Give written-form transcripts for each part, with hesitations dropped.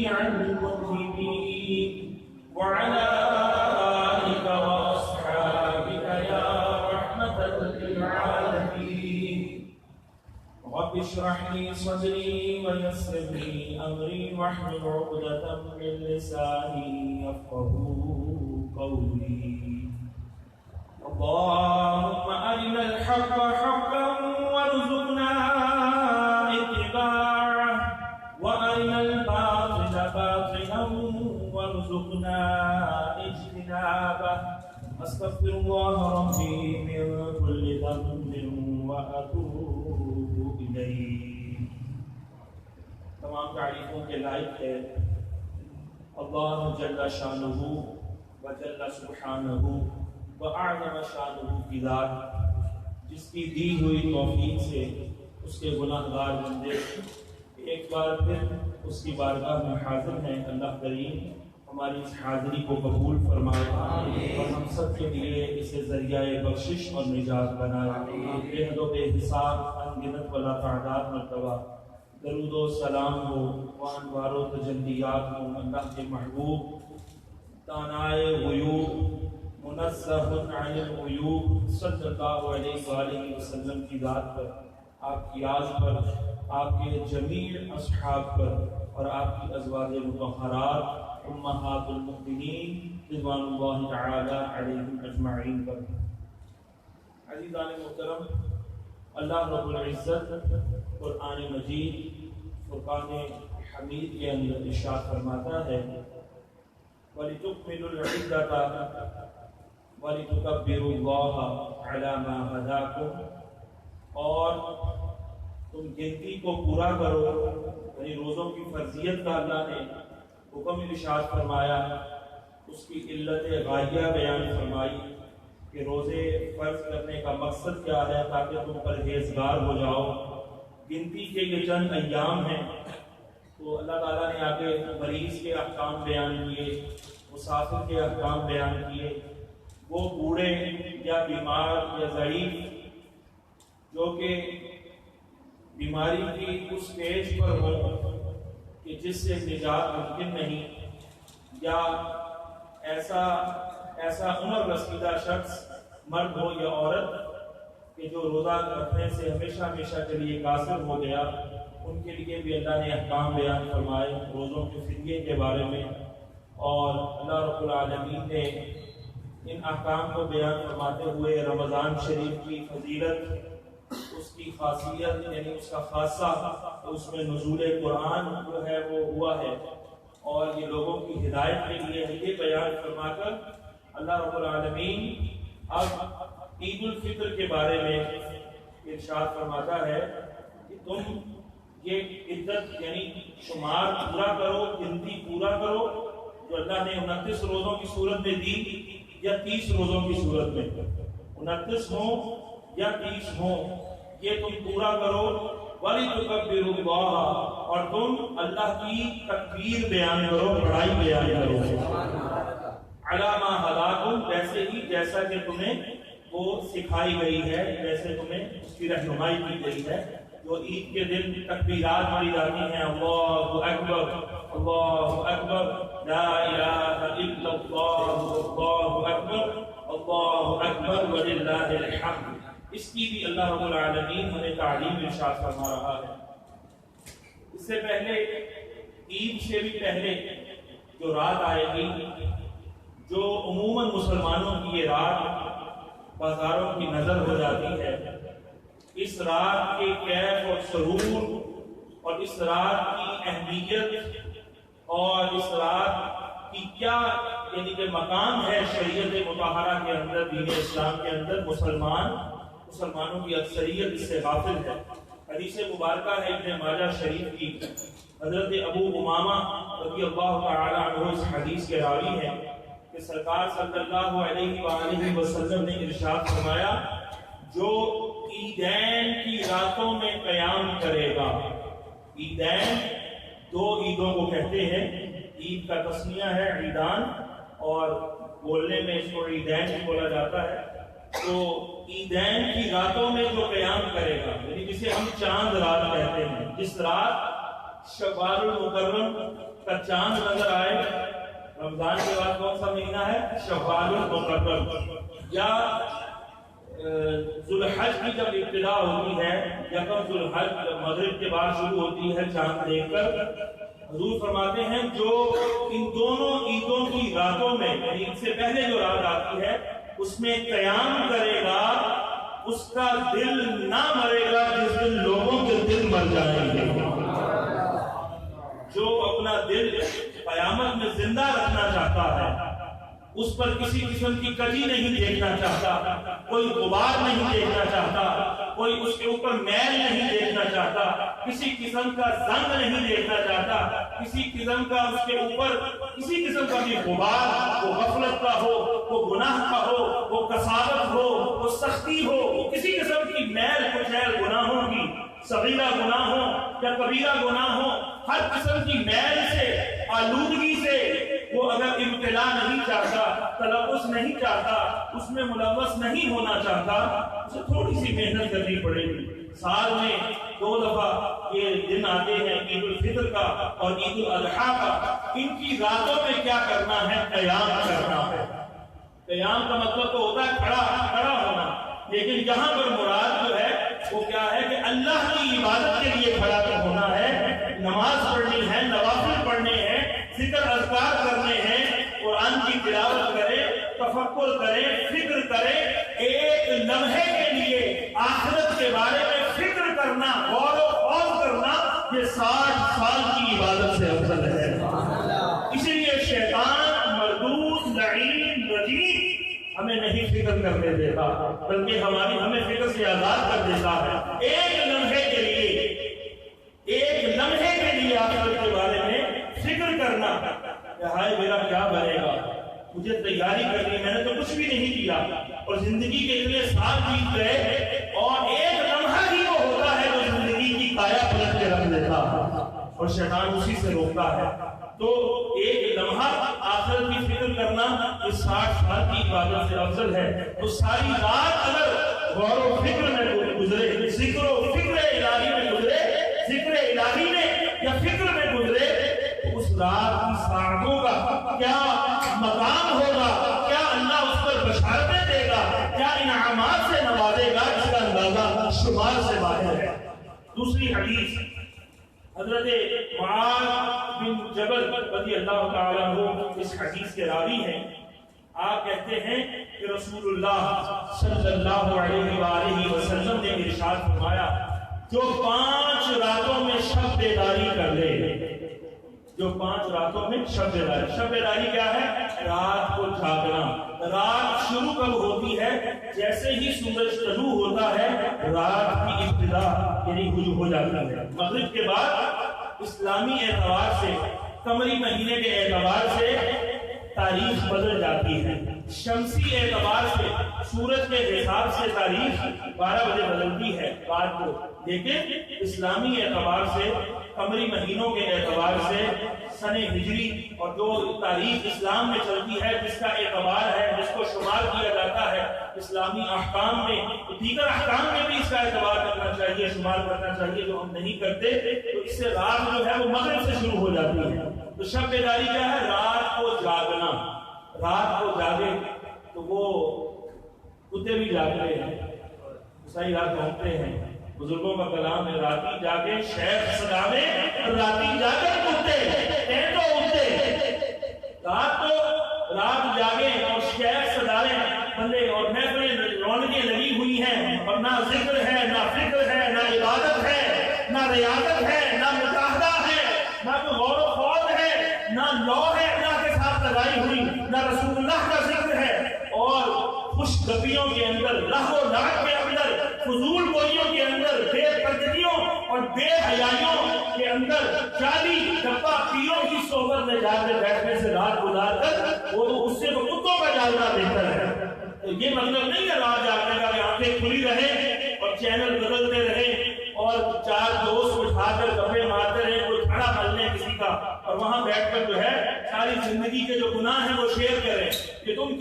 جميع المذنبين وعلى آلك وأصحابك يا رحمة للعالمين رب اشرح لي صدري ويسر لي أمري واحلل عقدة من لساني يفقهوا قولي اللهم أرنا الحق حقا وارزقنا اتباعه وأرنا الباطل باطلا وارزقنا اجتنابه أستغفر الله ربي من كل ذنب وأتوب إليه. تمام تعریفوں کے لائق ہے اللہ جل شانہ و جل سبحانہ وَأَعْظَمَ شَأْنُهُ کی ذات جس کی دی ہوئی توفیق سے اس کے گناہگار بندے ایک بار پھر اس کی بارگاہ میں حاضر ہیں. اللہ کریم ہماری اس حاضری کو قبول فرمائے اور ہم سب کے لیے اسے ذریعہ بخشش اور نجات بنائے. بے حد و بے حساب انگنت ولا تعداد مرتبہ درود و سلام ہو وانوار و تجلیات ہوں اللہ کے محبوب دانائے غیوب منزہ عن العیوب صلی اللہ علیہ وآلہ وسلم کی ذات پر، آپ کی آل پر، آپ کے جمیع اصحاب پر اور آپ کی ازواج مطہرات امہات المؤمنین رضوان اللہ تعالی علیہم اجمعین پر. عزیزان محترم، اللہ رب العزت قرآن مجید فرقان حمید کے اندر ارشاد فرماتا ہے وَلِتُكْمِلُوا الْعِدَّةَ وَلِتُكَبِّرُوا اللَّهَ عَلَى مَا هَدَاكُمْ، اور تم گنتی کو پورا کرو، یعنی روزوں کی فرضیت کا اللہ نے حکم ارشاد فرمایا، اس کی علت غایہ بیان فرمائی کہ روزے فرض کرنے کا مقصد کیا ہے تاکہ تم پرہیزگار ہو جاؤ. گنتی کے یہ چند ایام ہیں تو اللہ تعالیٰ نے آگے مریض کے احکام بیان کیے، مسافر کے احکام بیان کیے. وہ بوڑھے یا بیمار یا ضعیف جو کہ بیماری کی اس اسٹیج پر ہو کہ جس سے نجات ممکن نہیں، یا ایسا عمر رسیدہ شخص مرد ہو یا عورت کہ جو روزہ رکھنے سے ہمیشہ ہمیشہ کے لیے قاصر ہو گیا، ان کے لیے بھی اللہ نے احکام بیان فرمائے روزوں کے فدیے کے بارے میں. اور اللہ رب العالمین نے ان احکام کو بیان فرماتے ہوئے رمضان شریف کی فضیلت، اس کی خاصیت یعنی اس کا خاصہ اس میں نزول قرآن جو ہے وہ ہوا ہے اور یہ لوگوں کی ہدایت کے لیے ہے، یہ بیان فرما کر اللہ رب العالمین اب عید الفطر کے بارے میں ارشاد فرماتا ہے کہ تم یہ عدت یعنی شمار پورا کرو، گنتی پورا کرو جو اللہ نے 29 روزوں کی صورت میں دی یا 30 روزوں کی صورت میں، 29 ہوں یا 30 ہوں، یہ تم پورا کرو. وَلِتُكَبِّرُوا اللَّهَ، اور تم اللہ کی تکبیر بیان کرو، بڑائی بیان کرو. عَلَى مَا هَدَاكُمْ، ویسے ہی جیسا کہ تمہیں وہ سکھائی گئی ہے، جیسے تمہیں اس کی رہنمائی کی گئی ہے. جو عید کے دن تکبیرات پڑھی جاتی ہیں، اللہ اکبر اللہ اکبر لا الہ الا اللہ اللہ اکبر وللہ الحمد، اس کی بھی اللہ رب العالمین ہمیں تعلیم ارشاد فرما رہا ہے. اس سے پہلے عید سے بھی پہلے جو رات آئے گی، جو عموماً مسلمانوں کی یہ رات بازاروں کی نظر ہو جاتی ہے، اس رات کے کیف اور سرور اور اس رات کی اہمیت اور اس رات کی کیا یعنی کہ مقام ہے شریعت مطہرہ کے اندر، دین اسلام کے اندر، مسلمانوں کی اکثریت اس سے غافل ہے. حدیث مبارکہ ہے ابن ماجہ شریف کی، حضرت ابو امامہ رضی اللہ تعالی عنہ اس حدیث کے راوی ہیں کہ سرکار صلی اللہ علیہ وآلہ وسلم نے ارشاد فرمایا جو عیدین کی راتوں میں قیام کرے گا. عیدین دو عیدوں کو کہتے ہیں، عید کا تسمیہ ہے عیدان اور بولنے میں اس کو عیدین بھی بولا جاتا ہے. تو عیدین کی راتوں میں جو قیام کرے گا یعنی جسے ہم چاند رات کہتے ہیں، جس رات شوال المکرم کا چاند نظر آئے، رمضان کے بعد کون سا مہینہ ہے؟ شوال المقرر، یا ذوالحج کی جب ابتدا ہوتی ہے، یکم ذوالحج مغرب کے بعد شروع ہوتی ہے چاند دیکھ کر، حضور فرماتے ہیں جو ان دونوں عیدوں کی راتوں میں، یعنی ان سے پہلے جو رات آتی ہے اس میں قیام کرے گا، اس کا دل نہ مرے گا جس دن لوگوں کے دل مر جائیں گے۔ جو اپنا دل قیامت میں زندہ رکھنا چاہتا ہے، اس پر کسی قسم کی کجی نہیں دیکھنا چاہتا، کوئی غبار نہیں دیکھنا چاہتا، کوئی اس کے اوپر میل نہیں دیکھنا چاہتا، کسی قسم کا زنگ نہیں دیکھنا چاہتا، کسی قسم کا اس کے اوپر کسی قسم کا بھی غبار، وہ غفلت کا ہو، وہ گناہ کا ہو، وہ کسالت ہو، وہ سختی ہو، وہ کسی قسم کی میل کچیل گناہوں کی، صغیرہ گناہ ہو یا کبیرہ گناہ ہو، ہر قسم کی میل سے، آلودگی سے وہ اگر ابتلا نہیں چاہتا، تلوث نہیں چاہتا، اس میں ملوث نہیں ہونا چاہتا، اسے تھوڑی سی محنت کرنی پڑے گی۔ سال میں 2 دفعہ یہ دن آتے ہیں، عید الفطر کا اور عید الاضحیٰ کا، ان کی راتوں میں کیا کرنا ہے؟ قیام کرنا ہے۔ قیام کا مطلب تو ہوتا ہے کھڑا ہونا، لیکن یہاں پر مراد جو ہے وہ کیا ہے کہ اللہ کی عبادت کے لیے کھڑا ہونا ہے، نماز پڑھنی ہے، نوافل پڑھنے ہیں، ذکر اذکار کرنے ہیں، قرآن کی تلاوت کرے، تفکر کرے، فکر کرے، ایک لمحے کے لیے آخرت کے بارے میں فکر کرنا، غور و خوض کرنا، یہ 60 سال کی عبادت سے افضل ہے۔ اسی لیے شیطان مردود، لعین، رجیم ہمیں نہیں فکر کرنے دیتا، بلکہ ہمیں فکر سے آزاد کر دیتا ہے۔ ایک لمحے کے لیے آخرت کے بارے میں فکر کرنا کہ ہائے میرا کیا بنے گا، مجھے تیاری کرنی، میں نے تو کچھ بھی نہیں کیا، اور زندگی کے اتنے سال بیت گئے، اور ایک لمحہ ہی وہ ہوتا ہے جو زندگی کی کایا پلٹ کے رکھ دیتا ہے، اور شیطان اسی سے روکتا ہے۔ تو ایک لمحہ آخرت کی فکر کرنا اس 60 سال کی عبادت سے افضل ہے۔ تو ساری رات اگر غور و فکر میں گزرے، ذکر و فکر الہی میں گزرے، ذکر الہی میں یا فکر میں گزرے، تو اس رات کی ساعتوں کا کیا مقام ہوگا، کیا اللہ اس پر بشارتیں دے گا، کیا انعامات سے نوازے گا، اس کا اندازہ شمار سے باہر ہے۔ دوسری حدیث حضرت معاذ بن جبل رضی اللہ تعالیٰ عنہ اس حدیث کے راوی ہیں۔ آپ کہتے ہیں کہ رسول اللہ صلی اللہ علیہ وآلہ وسلم نے ارشاد فرمایا، جو 5 راتوں میں شب بیداری کر لے، جو 5 راتوں میں شب بیداری کیا ہے؟ رات کو جاگنا۔ رات شروع کب ہوتی ہے؟ جیسے ہی سورج طلوع ہوتا ہے رات کی ابتدا یعنی غروب ہو جاتا ہے۔ مغرب کے بعد اسلامی اعتبار سے، قمری مہینے کے اعتبار سے تاریخ بدل جاتی ہے، شمسی اعتبار سے، سورج کے حساب سے تاریخ 12 بجے بدلتی ہے رات کو، لیکن اسلامی اعتبار سے، قمری مہینوں کے اعتبار سے، سن ہجری اور جو تاریخ اسلام میں چلتی ہے، جس کا اعتبار ہے، جس کو شمار کیا جاتا ہے اسلامی احکام میں، دیگر احکام میں بھی اس کا اعتبار کرنا چاہیے، شمار کرنا چاہیے، جو ہم نہیں کرتے، تو اس سے رات جو ہے وہ مغرب سے شروع ہو جاتی ہے۔ تو شب بیداری کیا ہے؟ رات کو جاگنا۔ رات کو جاگے تو وہ کتے بھی جاگتے ہیں، صحیح رات پہنچتے ہیں، بزرگوں کا کلام ہے، راتی جاگے شیخ سجاوے، راتی جاگے کتے تو اٹھتے۔ رات جاگے اور شیخ سجاوے بندے، اور محفلیں رونقیں لگی ہوئی ہیں، اور نہ ذکر ہے، نہ فکر ہے، نہ عبادت ہے، نہ ریاضت ہے، نہ مجاہدہ ہے، نہ کوئی غور و خوض ہے، نہ لو ہے اللہ کے ساتھ لگائی ہوئی، نہ رسول اللہ کا ذکر ہے، اور خوش گپیوں کے اندر، لہو و لعب کے اندر، فضول گوئیوں کے اندر، بے پردگیوں اور بے حیائیوں کے اندر، جعلی ڈبہ پیروں کی صحبت میں جا کے بیٹھنے سے رات گزار کر وہ تو اس سے تو کتوں کا جاگنا بہتر ہے۔ تو یہ مطلب نہیں ہے رات جاگنے کا کہ آنکھیں کھلی رہیں اور چینل بدلتے رہیں اور 4 دوست اٹھا کر گپے مارتے رہیں، کوئی کھڑا مل لیں کسی کا، اور وہاں بیٹھ کر جو ہے ساری زندگی کے جو گناہ ہیں وہ شیئر کریں کہ تم نے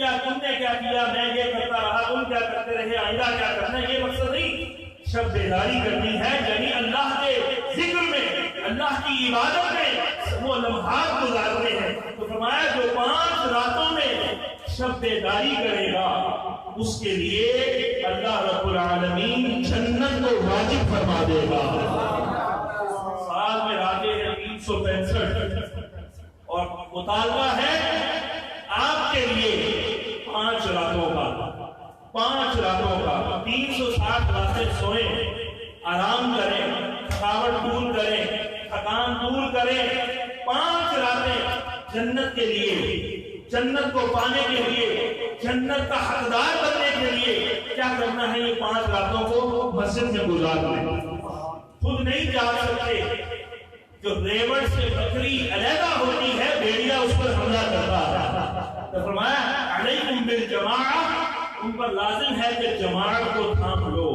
کیا کیا، میں یہ کرتا رہا، تم کیا کرتے رہے، آئندہ کیا کرنا ہے۔ یہ مقصد نہیں، شب بیداری کرنی ہے، یعنی اللہ کے ذکر میں، اللہ کی عبادت میں وہ لمحات تو فرمایا جو 5 راتوں میں شب بیداری کرے گا اس کے لیے اللہ رب العالمین جنت کو واجب فرما دے گا۔ سال میں راتیں ہیں 365 اور مطالبہ ہے آپ کے لیے 5 راتوں کا 360 راتیں سوئیں، آرام کریں، تھکاوٹ دور کریں، تھکان دور کریں، 5 راتیں جنت کے لیے، جنت کو پانے کے لیے، جنت کا حقدار بننے کے لیے کیا کرنا ہے؟ یہ 5 راتوں کو مسجد میں گزارنا۔ خود نہیں جا سکتے، جو ریوڑ سے بکری علیحدہ ہوتی ہے بھیڑیا اس پر حملہ کرتا ہے، تو فرمایا علیکم بالجماعہ، ان پر لازم ہے کہ جماعت کو تھام لو،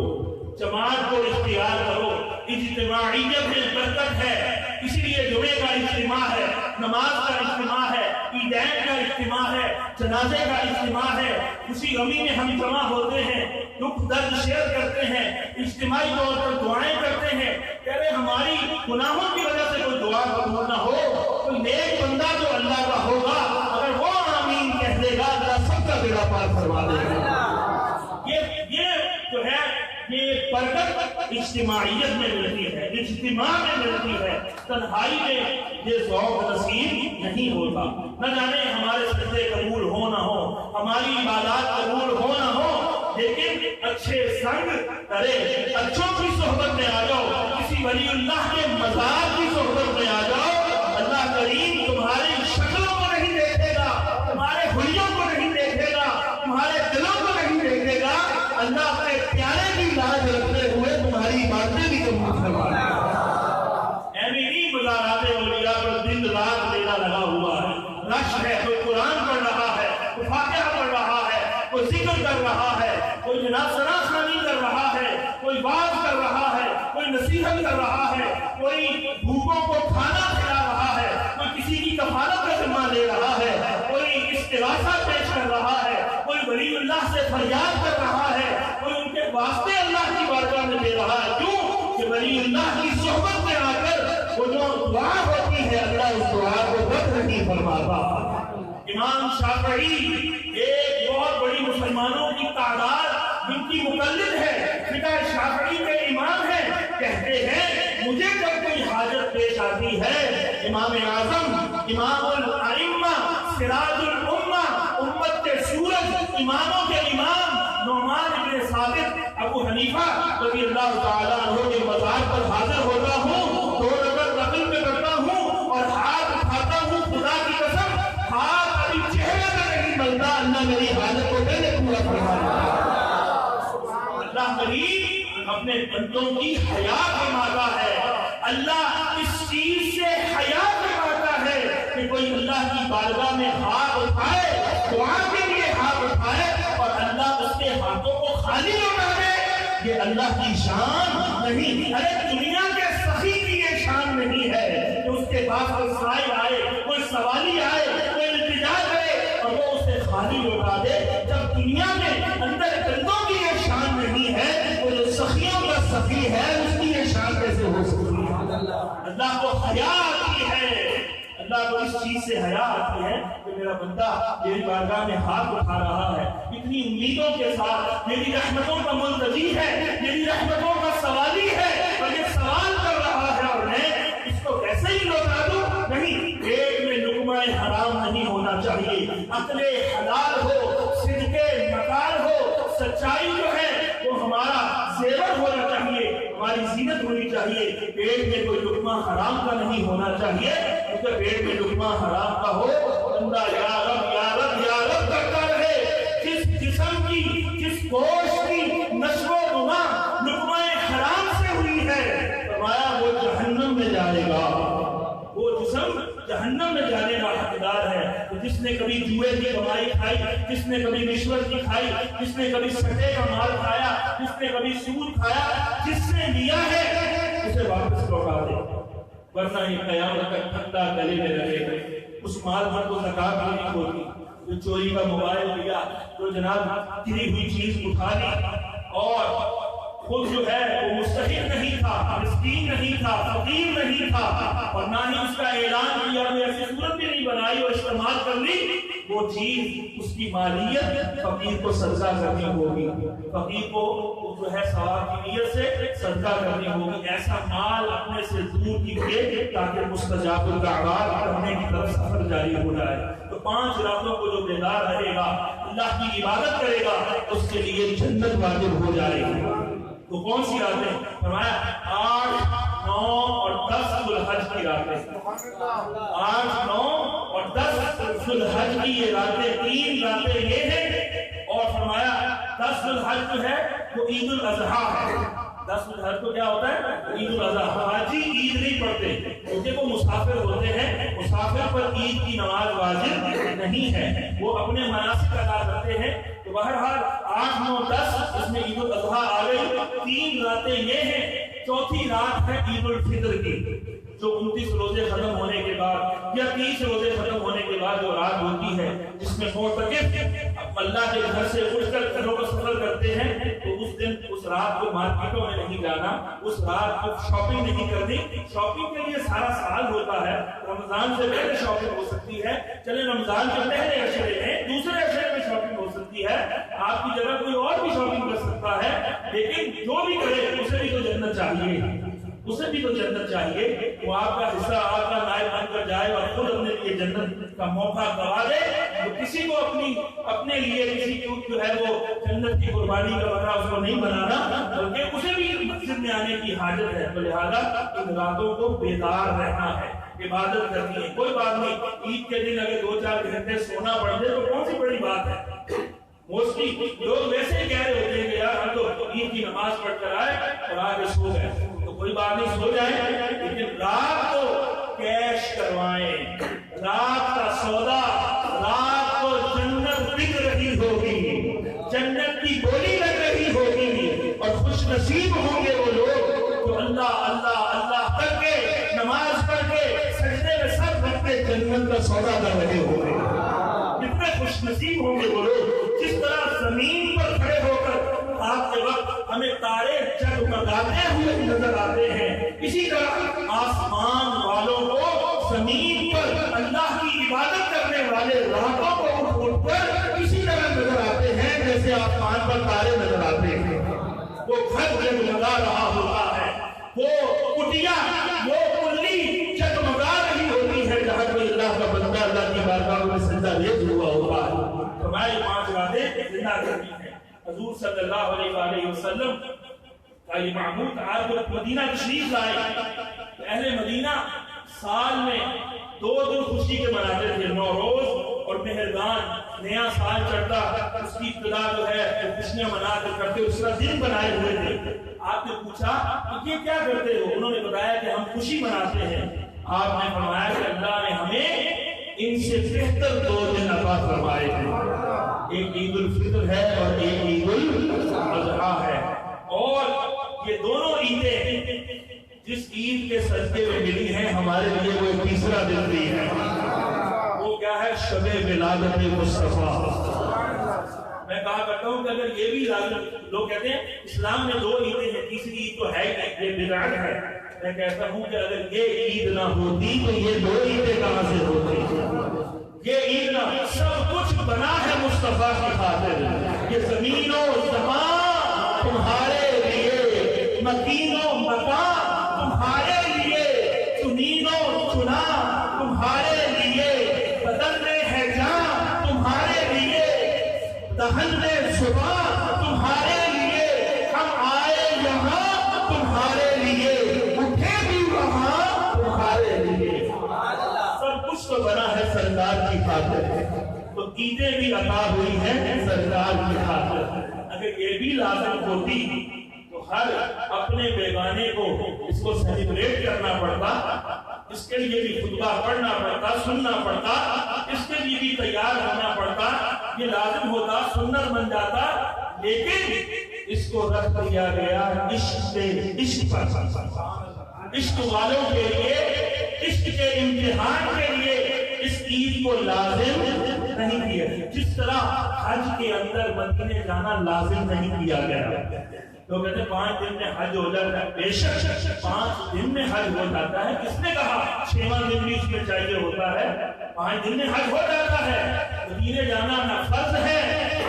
جماعت کو اختیار کرو۔ اجتماعیت میں برکت ہے، اسی لیے جمعے کا اجتماع ہے، نماز کا اجتماع ہے، عیدین کا اجتماع ہے، جنازے کا اجتماع ہے، اسی غمی میں ہم جمع ہوتے ہیں، دکھ درد شیئر کرتے ہیں، اجتماعی طور پر دعائیں کرتے ہیں۔ کہہ رہے ہماری گناہوں کی وجہ سے کوئی دعا قبول نہ ہو، کوئی نیک بندہ جو اللہ کا ہوگا اگر وہ آمین کہہ دے گا اللہ سب کا بیڑا پار فرما دے گا۔ یہ جو ہے یہ برکت اجتماعیت میں ملتی ہے، اجتماع میں ملتی ہے، تنہائی میں یہ ذوق نصیب نہیں ہوتا۔ نہ جانے ہمارے سجدے قبول ہو نہ ہو، ہماری عبادات قبول ہو نہ ہو، لیکن اچھے سنگ کرے، اچھوں کی صحبت میں آ جاؤ، کسی ولی اللہ کے مزار کی صحبت میں آ جاؤ، اللہ کریم تمہاری شکلوں کو نہیں دیکھے گا، تمہارے حلیوں کو نہیں دیکھے گا، تمہارے دلوں کو نہیں دیکھے گا، اللہ اپنے پیارے کی لاج رکھتے ہوئے تمہاری باتیں بھی قبول فرمائے گا۔ ایمینی مزارات اولیاء پر دن رات میلہ لگا ہوا ہے، رش ہے، کوئی قرآن پڑھ رہا ہے، کوئی فاتحہ پڑھ رہا ہے، کوئی ذکر کر رہا ہے، کوئی جناب ثنا خوانی کر رہا ہے، کوئی بات کر رہا ہے، کوئی نصیحت کر رہا ہے، کوئی بھوکوں کو کھانا کھلا رہا ہے، کوئی کسی کی کفالت کا ذمہ لے رہا ہے، کوئی استغاثہ پیش کر رہا ہے، کوئی ولی اللہ سے فریاد کر رہا ہے، کوئی ان کے واسطے اللہ کی بارگاہ میں دے رہا ہے۔ کیوں کہ ولی اللہ کی صحبت میں آ کر وہ جو دعا ہوتی ہے اللہ اس دعا کو رد نہیں فرماتا۔ امام شافعی ایک بہت بڑی مسلمانوں کی تعداد جن کی مقلد ہے، فقہ شافعی کے امام ہیں، کہتے ہیں مجھے جب کوئی حاجت پیش آتی ہے امام اعظم، امام الائمہ، سراج الامہ، امت کے سورج، اماموں کے امام نعمان بن ثابت ابو حنیفہ رضی اللہ تعالیٰ عنہ کے مزار پر حاضر ہوتا ہوں، 2 رکعت نفل میں کرتا ہوں اور ہاتھ اٹھاتا ہوں، خدا کی قسم ہاتھ ابھی چہرے پہ نہیں ملتا، اللہ میری حاجت کو پہلے پورا فرما دیتا۔ اللہ کریم اپنے بندوں کی حیا فرماتا ہے، اللہ اس چیز سے حیا فرماتا ہے کہ کوئی اللہ کی بارگاہ میں ہاتھ اٹھائے، دعا کے لیے ہاتھ اٹھائے اور اللہ اس کے ہاتھوں کو خالی لوٹا دے، یہ اللہ کی شان نہیں۔ ارے دنیا کے سخی کی یہ شان نہیں ہے کہ اس کے پاس کوئی سائل آئے، کوئی سوالی آئے، کوئی التجا کرے اور وہ اسے خالی لوٹا دے۔ جب دنیا میں اندر بندوں کی یہ شان نہیں ہے، وہ جو سخیوں کا سخی ہے اس کی یہ شان کیسے ہو سکتی ہے؟ اللہ کو حیا آتی ہے، اللہ کو اس چیز سے حیا آتی ہے کہ میرا بندہ میری بارگاہ میں ہاتھ اٹھا رہا ہے، اتنی امیدوں کے ساتھ میری رحمتوں کا منتظر ہے، میری رحمتوں کا سوالی ہے اور یہ سوال کر رہا ہے اور میں اس کو ویسے ہی لوٹا دوں؟ نہیں، پیٹ میں لقمہ حرام نہیں ہونا چاہیے، عقل حلال ہو، صدق مکار ہو، سچائی جو ہے وہ ہمارا زیور ہونا چاہیے، ہماری زینت ہونی چاہیے، پیٹ میں کوئی لقمہ حرام کا نہیں ہونا چاہیے، کیونکہ پیٹ میں لقمہ حرام کا ہو بندہ یا رب یا رب یا رب کرتا رہے، جس جسم کی، جس گوشت کی نشو و نما لقمہ حرام سے ہوئی ہے، فرمایا وہ جہنم میں جائے گا، وہ جسم جہنم میں جانے کا حقدار ہے۔ تو جس نے کبھی جوئے کی کمائی کھائی، جس نے کبھی رشوت کی کھائی، جس نے کبھی سٹے کا مال کھایا، جس نے کبھی سود کھایا، جس نے لیا ہے اسے واپس لوٹا دے، ورنہ یہ قیامت تک ٹھنڈا گلے میں رہے گا۔ اس مال پر تو زکات نہیں ہوتی، جو چوری کا موبائل لیا، جو جناب گری ہوئی چیز اٹھا لی اور خود جو ہے وہ مستحق نہیں تھا، مسکین نہیں تھا، فقیر نہیں تھا اور نہ ہی اس کا اعلان کیا، کوئی ایسی صورت بھی نہیں بنائی اگائی اور استعمال کر لی، وہ چیز اس کی مالیت فقیر کو صدقہ کرنی ہوگی، فقیر کو جو ہے ثواب کی نیت سے صدقہ کرنی ہوگی۔ ایسا مال اپنے سے دور کیجیے تاکہ مستجاب الدعوات کرنے کی طرف سفر جاری ہو جائے۔ تو 5 راتوں کو جو بیدار رہے گا، اللہ کی عبادت کرے گا، اس کے لیے جنت واجب ہو جائے گی۔ تو کون سی راتیں؟ فرمایا 8، 9 اور 10 ذو الحج کی راتیں۔ 8، 9 اور 10 ذو الحج کی یہ راتیں، 3 راتیں یہ ہیں، اور فرمایا 10 ذو الحج جو ہے وہ عید الاضحیٰ ہے۔ 10 ذو الحج کو کیا ہوتا ہے؟ عید الاضحیٰ۔ حاجی عید نہیں پڑھتے کیونکہ وہ مسافر ہوتے ہیں، مسافر پر عید کی نماز واجب نہیں ہے، وہ اپنے مناسک ادا کرتے ہیں۔ تو بہرحال 8، 9، 10 اس میں عید الاضحیٰ آ گئی۔ 3 راتیں یہ ہیں، چوتھی رات ہے عید الفطر کی، جو 29 روزے ختم ہونے کے بعد یا 30 روزے ختم ہونے کے بعد جو رات ہوتی ہے، جس میں معتکف اللہ کے گھر سے اٹھ کر گھروں کا سفر کرتے ہیں، تو اس دن اس رات کو مارکیٹوں میں نہیں جانا، اس رات کو شاپنگ نہیں کرنی۔ شاپنگ کے لیے سارا سال ہوتا ہے، رمضان سے پہلے شاپنگ ہو سکتی ہے، چلے رمضان کے پہلے عشرے میں، دوسرے عشرے میں شاپنگ ہو سکتی ہے، آپ کی جگہ کوئی اور بھی شاپنگ کر سکتا ہے، لیکن جو بھی کرے اسے بھی تو جنت چاہیے، اسے بھی تو جنت چاہیے۔ وہ آپ کا حصہ آپ کا نائب بن کر جائے اور خود اپنے لیے جنت کا موقع گوا دے، تو کسی کو اپنے لیے کسی کو جو ہے وہ جنت کی قربانی کا بکرا اس کو نہیں بنانا، بلکہ اسے بھی مسجد میں آنے کی حاجت ہے۔ تو لہٰذا ان راتوں کو بیدار رہنا ہے، عبادت کرنی ہے۔ کوئی بات نہیں، عید کے دن اگر 2-4 گھنٹے سونا پڑ جائے تو کون سی بڑی بات ہے۔ موسٹلی لوگ ویسے ہی کہہ رہے ہوتے ہیں کہ یار ہم تو عید کی نماز پڑھ کر آئے اور آگے سو گئے، تو کوئی بات نہیں، سو جائیں، لیکن رات کو کیش کروائیں، رات کا سودا، رات کو جنت بک رہی ہوگی، جنت کی بولی لگ رہی ہوگی، اور خوش نصیب ہوں گے وہ لوگ جو اللہ اللہ اللہ کر کے نماز پڑھ کے سجدے میں سر رکھ کے جنت کا سودا کر رہے ہوں گے۔ کتنے خوش نصیب ہوں گے وہ لوگ۔ جس طرح زمین پر کھڑے ہو کر رات کے وقت ہمیں تارے جگمگاتے ہوئے نظر آتے ہیں، اسی طرح آسمان والوں کو زمین پر اللہ کی عبادت کرنے والے راتوں کو اٹھ کر اسی طرح نظر آتے ہیں جیسے آسمان پر تارے نظر آتے ہیں۔ وہ گھر جگمگا رہا ہوتا ہے، وہ کٹیا، وہ کلی جگمگا رہی ہوتی ہے، جہاں کوئی اللہ کا بندہ اللہ کی بارگاہ میں سجدہ ریز ہوا ہوتا ہے۔ فرمائے 5 راتیں زندہ کرنی ہے۔ حضور صلی اللہ علیہ وآلہ وسلم کا یہ معمول آج جب مدینہ تشریف لائے، اہل مدینہ سال میں 2 دن خوشی کے مناتے تھے، نوروز اور مہرگان، نیا سال چڑھتا، اس کی ابتدا جو ہے خوشیاں منا کر کرتے، اس کا دن بنائے ہوئے تھے۔ آپ نے پوچھا کہ یہ کیا کرتے ہو؟ انہوں نے بتایا کہ ہم خوشی مناتے ہیں۔ آپ نے فرمایا کہ اللہ نے ہمیں ان سے بہتر 2 دن عطا فرمائے ہیں، ایک عید الفطر ہے اور ایک عید الاضحیٰ ہے، اور یہ دونوں عیدیں جس عید کے صدقے میں ملی ہیں ہمارے لیے وہ ایک تیسرا دن بھی ہے، وہ کیا ہے؟ شب ولادت مصطفیٰ۔ میں کہا کرتا ہوں کہ اگر یہ بھی لازم، لوگ کہتے ہیں اسلام میں 2 عیدیں ہیں، تیسری عید تو ہے ہی، یہ بدعت ہے۔ میں کہتا ہوں کہ اگر یہ عید نہ ہوتی تو یہ 2 عیدیں کہاں سے ہوتی؟ یہ عید نہ، سب کچھ بنا ہے مصطفیٰ کی خاطر، یہ زمین و زمان تمہارے لیے، مکین و مکان تمہارے لیے، چنین و چنا تمہارے لیے، بدن میں ہے جان تمہارے لیے، دہن میں زبان تمہارے لیے، ہم آئے یہاں تمہارے لیے، اٹھے بھی وہاں تمہارے لیے، سب کچھ تو بنا ہے سرکار کی خاطر، تو عیدیں بھی عطا ہوئی ہیں سرکار کی خاطر۔ اگر یہ بھی لازم ہوتی تو ہر اپنے بیگانے کو اس کو سیلیبریٹ کرنا پڑتا، اس کے لیے بھی خطبہ پڑھنا پڑتا، سننا پڑتا، اس کے لیے بھی تیار ہونا پڑتا، یہ لازم ہوتا، سنت بن جاتا، لیکن اس کو رکھ دیا گیا عشق سے، عشق پر، عشق والوں کے لیے، عشق کے امتحان کے لیے اس عید کو لازم نہیں کیا، جس طرح حج کے اندر مدینے جانا لازم نہیں کیا گیا۔ تو کہتے ہیں 5 دن میں حج ہو جاتا ہے، بے شک 5 دن میں حج ہو جاتا ہے، کس نے کہا 6واں دن بھی اس میں چاہیے ہوتا ہے؟ وہاں دل میں حج ہو جاتا ہے. مدینے جانا نہ فرض ہے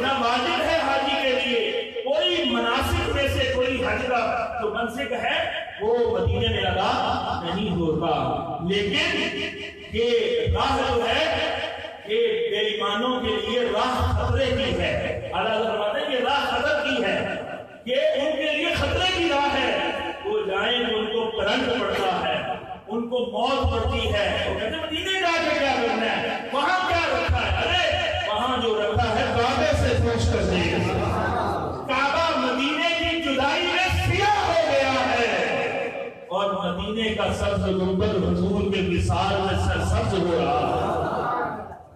نہ واجب ہے حاجی کے لیے. کوئی مناسک میں سے کوئی حج کا جو منسک ہے وہ مدینے میں ادا نہیں ہوتا. لیکن یہ راہ جو ہے یہ بے ایمانوں کے لیے راہ خطرے کی ہے. اللہ فرماتے ہیں یہ راہ خطر کی ہے، یہ ان کے لیے خطرے کی راہ ہے. وہ جائیں تو ان کو کرنٹ پڑتا ہے، ان کو موت پڑتی ہے. وہ کہتے ہیں مدینے جا کے کیا کرنا ہے، وہاں کیا رکھا ہے؟ ارے وہاں جو رکھا ہے کعبے سے پوچھ کر دیکھ. کعبہ مدینے کی جدائی میں سیاہ ہو گیا ہے اور مدینے کا سبز گنبد حضور کے وصال میں سرسبز ہو رہا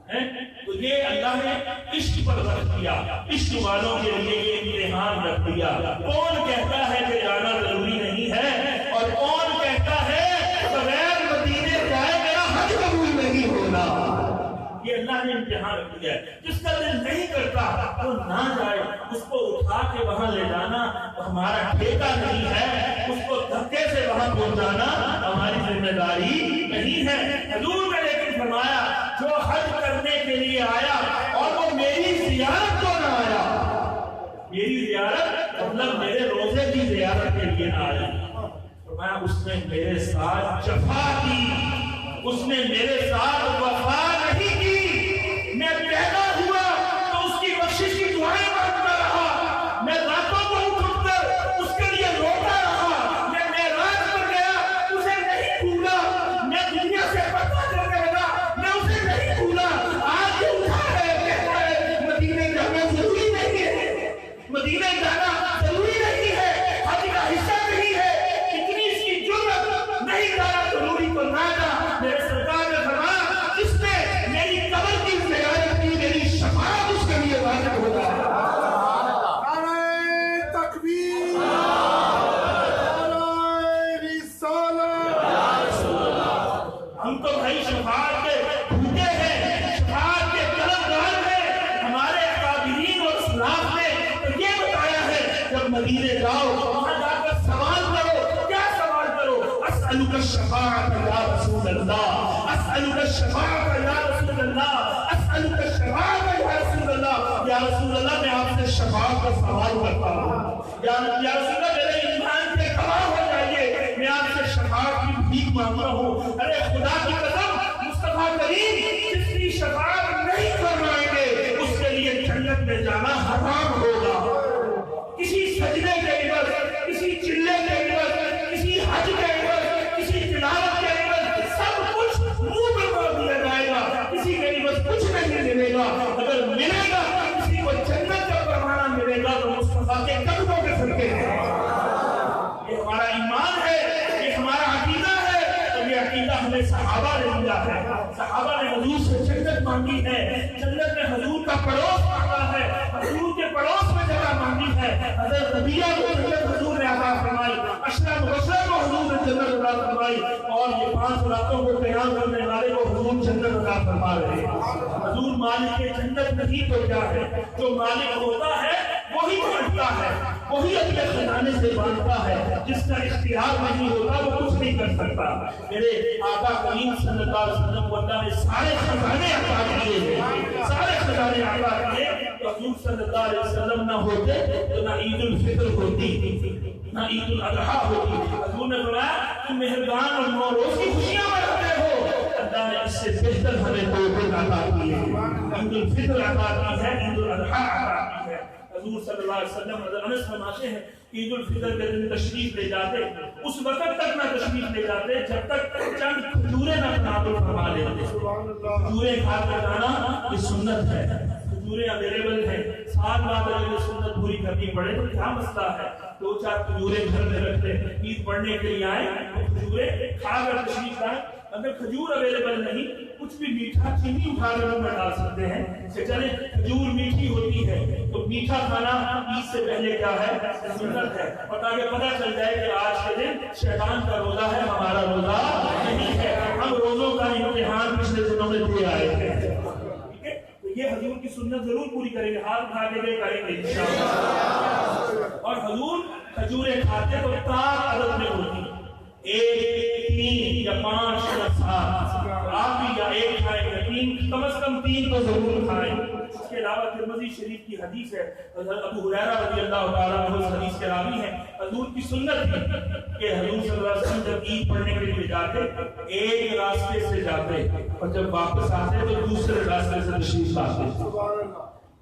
ہے. تو یہ اللہ نے عشق پر رکھ دیا، عشق والوں کے لیے یہ امتحان رکھ دیا. کون کہتا ہے کہ جانا ضروری نہیں ہے اور کون کہتا ہے بغیر مدینے جائے میرا حج قبول نہیں ہوگا. یہ اللہ نے امتحان رکھ دیا ہے. جس کا دل نہیں کرتا وہ نہ جائے. اس کو اٹھا کے وہاں لے جانا ہمارا ٹھیکہ نہیں ہے، اس کو دھکے سے وہاں پہنچانا ہماری ذمہ داری نہیں ہے. حضور نے لیکن فرمایا جو حج کرنے کے لیے آیا اور وہ میری زیارت کو نہ آیا، میری زیارت مطلب میرے روزے کی زیارت کے لیے نہ آیا، فرمایا اس نے میرے ساتھ جفا کی، اس نے میرے ساتھ وفا نہیں کی. میں پیدا ہوا تو اس کی بخشش کی دعائیں مانگتا رہا، میں راتوں کو اٹھ کر اس کے لیے روتا رہا، میں معراج پر گیا اسے نہیں بھولا، میں دنیا سے پتہ کرنے لگا میں اسے نہیں بھولا. آج یہ اٹھا ہے کہتا ہے مدینے جانا ضروری نہیں ہے، مدینے جانا ضروری نہیں ہے، حج کا حصہ نہیں ہے. اتنی اس کی جرأت، نہیں جانا ضروری تو نہ جا. میرے سرکار نے فرمایا جس نے میری قبر کی زیارت کی میری شفاعت اس کے لیے واجب ہوتا ہے. نعرہ تکبیر، نعرہ رسالت. ہم تو بھائی شفاعت کے بھوکے ہیں، شفاعت کے طلبگار ہیں. ہمارے اکابرین اور اسلاف نے تو یہ بتایا ہے جب مدینے جاؤ وہاں جا کر سوال کرو. کیا سوال کرو؟ اسألک الشفاعت یا رسول اللہ، اسألک الشفاعت یا رسول اللہ، اسألک الشفاعت یا رسول اللہ. یا رسول اللہ میں آپ سے شفاعت کا سوال کرتا ہوں. یا رسول اللہ میرے ایمان کے گواہ ہو جائیے، میں آپ سے شفاعت کی بھیک مانگتا ہوں. ارے خدا کی قسم مصطفیٰ کریم جس کی شفاعت نہیں فرمائیں گے اس کے لیے جنت میں جانا حرام ہوگا. کسی سجدے کے عوض، کسی چلے کے عوض، کسی حج کے عوض، کسی تلاوت کے عوض سب کچھ منہ میں مار دیا جائے گا. کسی کے عوض کچھ نہیں ملے گا. اگر ملے گا کسی کو جنت کا پروانہ ملے گا تو مصطفیٰ کے قدموں کے صدقے ہیں. یہ ہمارا ایمان ہے، یہ ہمارا عقیدہ ہے. یہ عقیدہ ہمیں صحابہ نے دیا ہے. صحابہ نے حضور سے جنت مانگی ہے، جنت میں حضور کا پڑوس مانگا ہے، حضور کے پڑوس میں جگہ مانگی ہے. حضرت ربیعہ کو جنت حضور نے عطا فرمائی، عشرہ مبشرہ کو حضور نے جنت عطا فرمائی اور یہ 5 راتوں کو قیام کرنے والے کو حضور جنت عطا فرما رہے ہیں. حضور مالک جنت نہیں تو کیا ہے؟ جو مالک ہوتا ہے وہی بانٹتا ہے، وہی اپنے خزانے سے بانٹتا ہے. جس کا اختیار نہیں ہوتا وہ کچھ نہیں کر سکتا. میرے آقا کریم صلی اللہ علیہ وسلم کو اللہ نے سارے خزانے عطا کیے ہیں، سارے خزانے عطا کیے. حضور صلی اللہ علیہ وسلم نہ ہوتے تو نہ عید الفطر ہوتی، نہ عید الاضحیٰ ہوتی. حضور نے فرمایا تم مہربان اور نوروز کی خوشیاں مناتے ہو، اللہ نے اس سے بہتر ہمیں توفیق عطا کی ہے. عید الفطر عطا کی ہے، عید الاضحیٰ عطا کی ہے. حضور صلی اللہ علیہ وسلم حضرت انس فرماتے ہیں عید الفطر کے دن تشریف لے جاتے، اس وقت تک نہ تشریف لے جاتے جب تک چند کھجوریں نہ تناول فرما لیتے. کھجوریں کھا کر جانا یہ سنت ہے، کھجوریں اویلیبل ہیں. سال بعد اگر یہ سنت پوری کرنی پڑے تو کیا مسئلہ ہے؟ 2-4 کھجوریں گھر میں رکھ لیں، عید پڑھنے کے لیے آئے تو کھجوریں کھا کر تشریف لائیں. اگر کھجور اویلیبل نہیں کچھ بھی میٹھا چینی اٹھا کر میں ڈال سکتے ہیں کہ چلے کھجور میٹھی ہوتی ہے تو میٹھا کھانا عید سے پہلے کیا ہے؟ سنت ہے. اور تاکہ پتہ چل جائے کہ آج کے دن شیطان کا روزہ ہے، ہمارا روزہ نہیں ہے. ہم روزوں کا امتحان پچھلے دنوں میں دے آئے ہیں. ٹھیک ہے، تو یہ حضور کی سنت ضرور پوری کریں گے، ہاتھ اٹھا کے کریں گے انشاءاللہ. اور حضور کھجوریں کھاتے تو 4 عدد میں ہوتی، 1 3 یا 5 یا 7. آپ بھی یا 1 کھائیں یا 3 کم از کم 3 تو ضرور کھائیں۔ اس کے علاوہ ترمذی شریف کی حدیث ہے، ابو ہریرہ رضی اللہ تعالیٰ عنہ اس حدیث کے راوی ہیں، حضور کی سنت تھی کہ حضور صلی اللہ علیہ وسلم جب عید پڑھنے کے لیے جاتے ایک راستے سے جاتے اور جب واپس آتے تو دوسرے راستے سے تشریف لاتے۔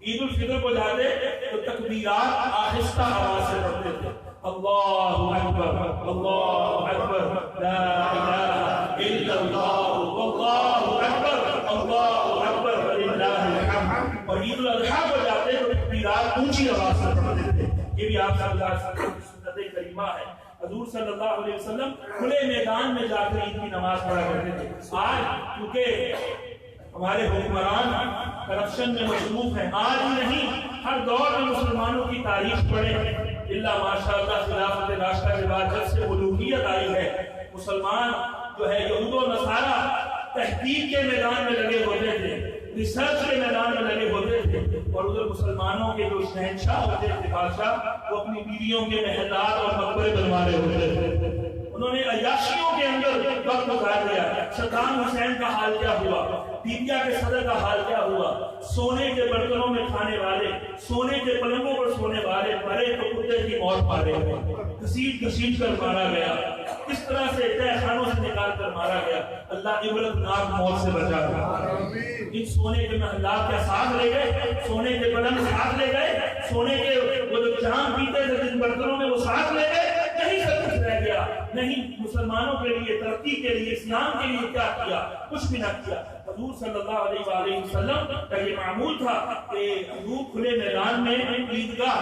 عید الفطر کو جاتے تو تکبیرات آہستہ آواز سے پڑھتے تھے، اللہ اکبر اللہ اکبر لا الہ الا اللہ واللہ اکبر اللہ اکبر وللہ الحمد۔ اور عید الاضحیٰ کو جاتے تو تکبیرات اونچی آواز سے پڑھتے تھے۔ یہ بھی آپ صلی اللہ علیہ وسلم کی سنت کریمہ ہے۔ حضور صلی اللہ علیہ وسلم کھلے میدان میں جا کر عید کی نماز پڑھا کرتے تھے۔ آج کیونکہ ہمارے حکمران کرپشن میں مصروف ہیں، آج ہی نہیں ہر دور میں مسلمانوں کی تاریخ پڑھیں، اللہ ماشاءاللہ خلافت راشدہ کے بعد جب سے ملوکیت آئی ہے، مسلمان جو ہے یہود و نصارہ تحقیق کے میدان میں لگے ہوتے تھے، ریسرچ کے میدان میں لگے ہوتے تھے، اور ادھر مسلمانوں کے جو شہنشاہ ہوتے تھے بادشاہ، وہ اپنی بیویوں کے محلات اور مقبرے بنوا رہے ہوتے تھے۔ انہوں نے عیاشیوں کے اندر وقت گزار دیا۔ صدام حسین کا حال کیا ہوا، لیبیا کے صدر کا حال کیا ہوا، سونے کے برتنوں میں کھانے والے، سونے کے پلنگوں پر سونے والے مرے تو کتے کی موت پالے گئے، گھسیٹ گھسیٹ کر مارا گیا، اس طرح سے تہ خانوں سے نکال کر مارا گیا۔ اللہ عبرتناک موت سے بچا گیا۔ ان سونے کے محلات کا ساتھ لے گئے، سونے کے پلنگ ساتھ لے گئے، سونے کے وہ جو جام پیتے تھے جن برتنوں میں وہ ساتھ لے گئے، نہیں سب کچھ رہ گیا۔ نہیں مسلمانوں کے لیے ترقی کے لیے اسلام کے لیے کیا کیا؟ کچھ بھی نہ کیا۔ حضور صلی اللہ علیہ وآلہ وسلم کا یہ معمول تھا کہ حضور کھلے میدان میں عیدگاہ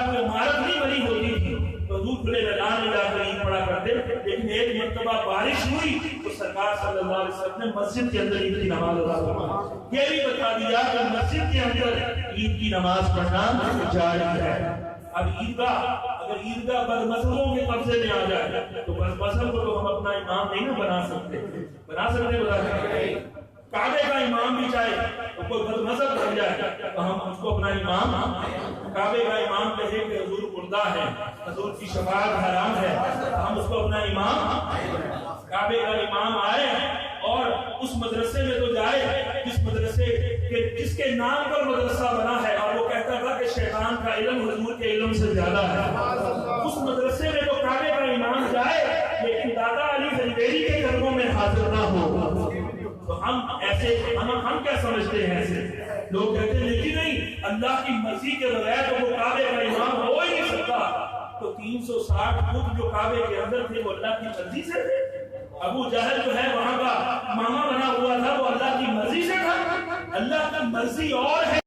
کوئی عمارت نہیں بنی ہوتی تھی، تو حضور کھلے میدان میں جا کر عید پڑھا کرتے۔ لیکن ایک مرتبہ بارش ہوئی تو سرکار صلی اللہ علیہ وسلم نے مسجد کے اندر عید کی نماز ادا فرمائی۔ یہ بھی بتا دیا کہ مسجد کے اندر عید کی نماز پڑھنا جائز ہے۔ اب عیدگاہ اگر عیدگاہ بد مذہبوں کے قبضے میں آ جائے تو بد مذہب کو تو ہم اپنا امام نہیں نہ بنا سکتے، بنا سکتے کعبے کا امام بھی چاہے تو کوئی بد مذہب بن جائے تو ہم اس کو اپنا امام، کعبے کا امام کہے کہ حضور مردہ ہے، حضور کی شفاعت حرام ہے، ہم اس کو اپنا امام، کعبے کا امام آئے اور اس مدرسے میں تو جائے جس مدرسے کے جس کے نام پر مدرسہ بنا ہے اور وہ کہتا تھا کہ شیطان کا علم حضور کے علم سے زیادہ ہے، اس مدرسے میں تو کعبے کا امام جائے لیکن دادا علی زنجیری کے قدموں میں حاضر نہ ہو۔ تو ہم ایسے ہم کیا سمجھتے ہیں؟ ایسے لوگ کہتے ہیں لیکن نہیں، اللہ کی مرضی کے بغیر تو وہ کعبے کا امام ہو ہی نہیں سکتا۔ تو 360 فٹ جو کعبے کے اندر تھے وہ اللہ کی مرضی سے تھے۔ ابو جہل جو ہے وہاں کا ماما بنا ہوا تھا، وہ اللہ کی مرضی سے تھا۔ اللہ کی مرضی اور ہے،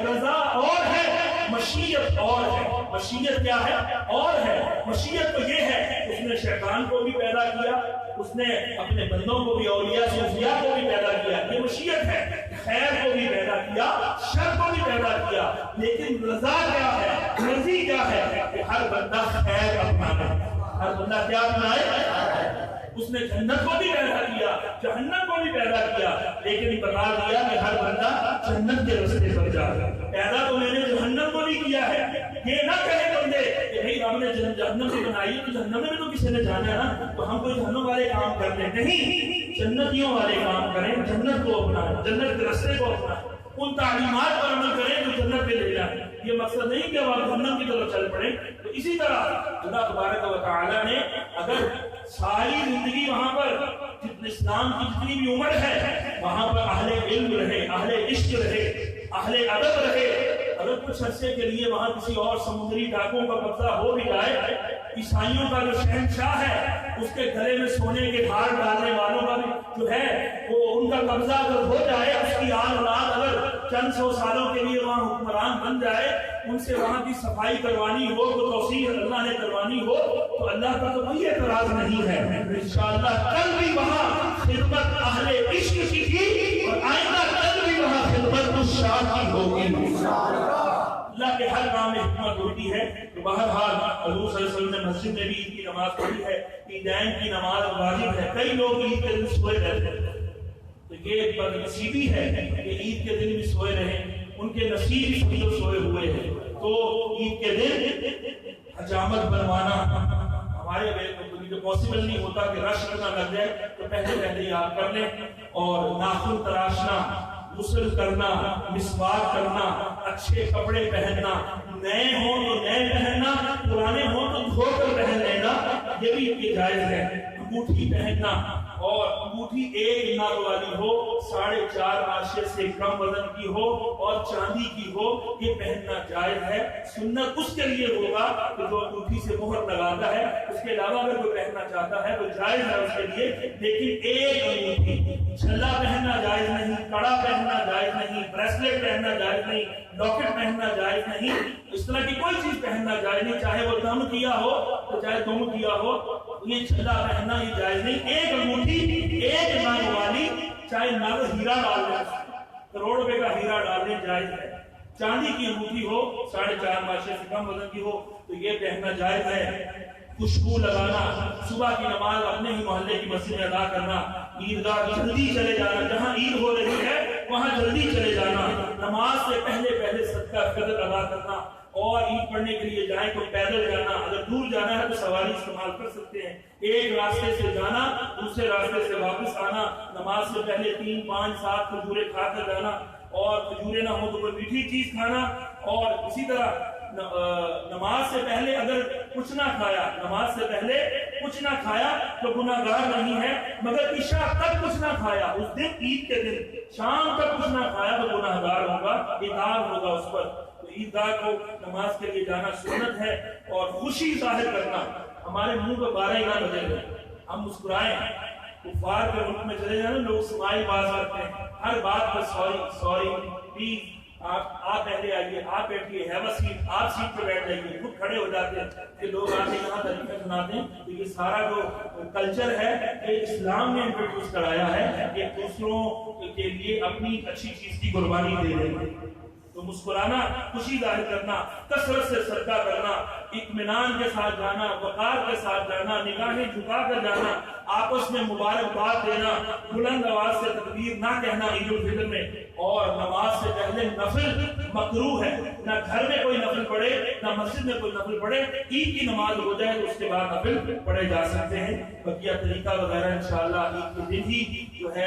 رضا اور ہے، مشیت اور ہے۔ مشیت کیا ہے؟ اور ہے۔ مشیت تو یہ ہے اس نے شیطان کو بھی پیدا کیا، اس نے اپنے بندوں کو بھی، اولیاء صوفیاء کو بھی پیدا کیا، یہ مشیت ہے۔ خیر کو بھی پیدا کیا، شر کو بھی پیدا کیا، لیکن رضا کیا ہے، مرضی کیا ہے کہ ہر بندہ خیر اپنائے، ہر بندہ کیا اپنائے۔ اس نے جنت کو بھی پیدا کیا، جہنم کو بھی پیدا کیا، لیکن بتا دیا کہ ہر بندہ جنت کے راستے پر جائے۔ پیدا تو میں نے جہنم کو بھی کیا ہے، یہ نہ کہے بندے کہ بھائی رب نے جہنم سے بنائی تو جہنم میں تو کسی نے جانا ہے نا، تو ہم کوئی جہنم والے کام کرتے ہیں نہیں، جنتیوں والے کام کریں، جنت کو اپنائیں، جنت کے راستے کو اپنائیں، ان تعلیمات پر عمل کریں جو جنت پہ لے جائیں۔ یہ مقصد نہیں کہ آپ جہنم کی طرف چل پڑیں۔ تو اسی طرح اللہ تبارک و تعالیٰ نے اگر ساری زندگی وہاں پر اسلام کی جتنی بھی عمر ہے وہاں پر اہل علم رہے، اہل عشق رہے، اہل ادب رہے، اگر کچھ عرصے کے لیے وہاں کسی اور سمندری ڈاکوں کا قبضہ ہو بھی جائے، عیسائیوں کا جو شہنشاہ ہے اس کے گلے میں سونے کے ہار ڈالنے والوں کا بھی جو ہے وہ ان کا قبضہ اگر ہو جائے، اس کی آل اولاد اگر چند سو سالوں کے لیے وہاں حکمران بن جائے، ان سے وہاں کی صفائی کروانی ہو، تو توسیع اللہ نے کروانی ہو، تو اللہ کا تو کوئی اعتراض نہیں ہے۔ انشاءاللہ کل بھی وہاں خدمت اہل عشق کی تھی اور آئندہ کل بھی وہاں خدمت الشاہ کی ہوگی۔ اللہ کے ہر کام میں حکمت ہوتی ہے۔ تو بہرحال حضور صلی اللہ علیہ وسلم نے مسجد میں بھی عید کی نماز پڑھی ہے، عیدین کی نماز واجب ہے۔ کئی لوگ عید کے دن سوئے رہتے ہیں، تو یہ بدنصیبی ہے کہ عید کے دن بھی سوئے رہیں، ان کے نصیب ہی سوئے ہوئے ہیں۔ تو عید کے دن حجامت بنوانا ہمارے کیونکہ پاسبل نہیں ہوتا کہ رش کرنا لگ جائے، تو پہلے ہی آپ کر لیں. اور ناخن تراشنا، غسل کرنا، مسواک کرنا، اچھے کپڑے پہننا، نئے ہوں تو نئے پہننا، پرانے ہوں تو دھو کر پہن لینا، یہ بھی جائز ہے. انگوٹھی پہننا، اور انگوٹھی 1 نگ والی ہو، 4.5 آشے سے کم وزن کی ہو اور چاندی کی ہو، یہ پہننا جائز ہے. سنت اس کے لیے ہوگا کہ جو انگوٹھی سے مہر لگاتا ہے. اس کے علاوہ اگر کوئی پہننا چاہتا ہے تو جائز ہے اس کے لیے، لیکن 1 انگوٹھی. چھلا پہننا جائز نہیں، کڑا پہننا جائز نہیں، بریسلیٹ پہننا جائز نہیں، لاکٹ پہننا جائز نہیں، اس طرح کی کوئی چیز پہننا جائز نہیں، چاہے وہ دم کیا ہو تو چاہے دم کیا ہو، یہ چھلا پہننا یہ جائز نہیں. 1 انگوٹھی 1 نگ والی، چاہے نگ ہیرا ڈال دیں، کروڑ روپے کا ہیرا ڈال دیں، جائز ہے. چاندی کی انگوٹھی ہو، 4.5 آشے سے کم وزن کی ہو تو یہ پہننا جائز ہے. خوشبو لگانا، صبح کی نماز اپنے ہی محلے کی مسجد میں ادا کرنا، عیدگاہ جلدی چلے جانا، جہاں عید ہو رہی ہے وہاں جلدی چلے جانا، نماز سے پہلے صدقہ فطر ادا کرنا، اور عید پڑھنے کے لیے جائیں تو پیدل جانا، اگر دور جانا ہے تو سواری استعمال کر سکتے ہیں. ایک راستے سے جانا، دوسرے راستے سے واپس آنا، نماز سے پہلے 3 5 7 کھجورے کھا کر جانا، اور کھجورے نہ ہو تو کوئی میٹھی چیز کھانا. اور اسی طرح نماز سے پہلے اگر کچھ نہ کھایا، نماز سے پہلے کچھ نہ کھایا تو گناہگار نہیں ہے، مگر عشاء تک کچھ نہ کھایا، اس دن عید کے دن شام تک کچھ نہ کھایا تو گناہگار ہوگا، اثم ہوگا اس پر. تو عیدگاہ کو نماز کے لیے جانا سنت ہے. اور خوشی ظاہر کرنا، ہمارے منہ پہ 12 نہ بجے گئے، ہم مسکرائیں. کفار کے ملک میں چلے جانا، لوگ اسماعیل باز کرتے ہیں، ہر بات پر سوری پلیز، آپ پہلے آئیے، آپ بیٹھیے، ہیو اے سیٹ، آپ سیٹ پہ بیٹھ جائیے، خود کھڑے ہو جاتے ہیں کہ لوگ آتے یہاں طریقے سناتے ہیں. تو یہ سارا جو کلچر ہے کہ اسلام نے انٹروڈیوس کرایا ہے کہ دوسروں کے لیے اپنی اچھی چیز کی قربانی دے دیں. تو مسکرانا، خوشی ظاہر کرنا، کثرت سے صدقہ کرنا، اطمینان کے ساتھ جانا، وقار کے ساتھ جانا، نگاہیں جھکا کر جانا، آپس میں مبارکباد دینا، بلند آواز سے تکبیر نہ کہنا عید الفطر میں. اور نماز سے پہلے نفل مکروہ ہے، نہ گھر میں کوئی نفل پڑھے نہ مسجد میں کوئی نفل پڑھے. عید کی نماز ہو جائے تو اس کے بعد نفل پڑھے جا سکتے ہیں. بقیہ طریقہ وغیرہ انشاءاللہ عید کے دن ہی جو ہے